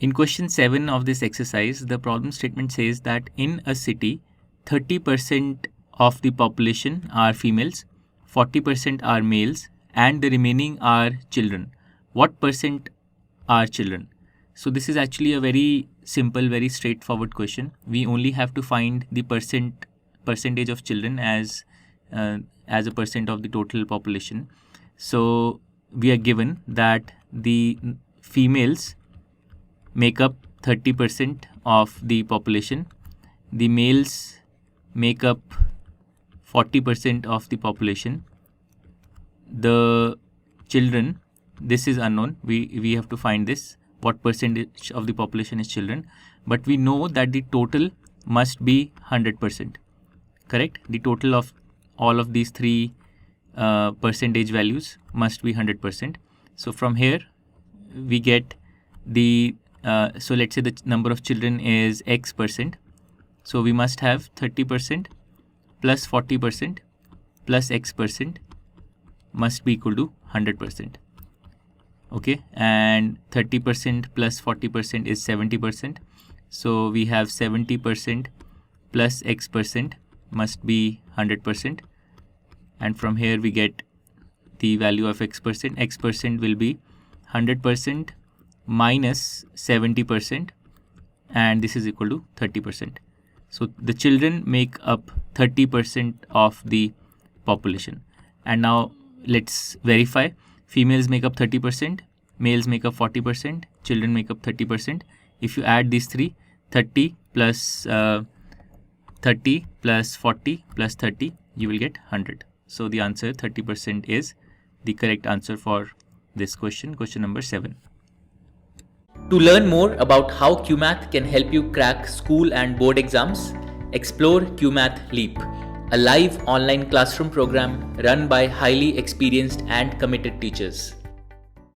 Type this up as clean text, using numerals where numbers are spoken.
In question 7 of this exercise, the problem statement says that in a city, 30% of the population are females, 40% are males, and the remaining are children. What percent are children? So this is actually a very simple, very straightforward question. We only have to find the percentage of children as a percent of the total population. So we are given that the females make up 30% of the population. The males make up 40% of the population. The children, this is unknown. We have to find this, what percentage of the population is children. But we know that the total must be 100%. Correct? The total of all of these three percentage values must be 100%. So from here we get the so let's say the number of children is X%. So we must have 30% plus 40% plus X% must be equal to 100%. Okay, and 30% plus 40% is 70%. So we have 70% plus X% must be 100%. And from here we get the value of X%. X% will be 100% minus 70%, and this is equal to 30%. So the children make up 30% of the population. And now let's verify. Females make up 30%, males make up 40%, children make up 30%. If you add these three, 30 plus 30 plus 40 plus 30, you will get 100. So the answer 30% is the correct answer for this question, question number 7. To learn more about how QMath can help you crack school and board exams, explore QMath Leap, a live online classroom program run by highly experienced and committed teachers.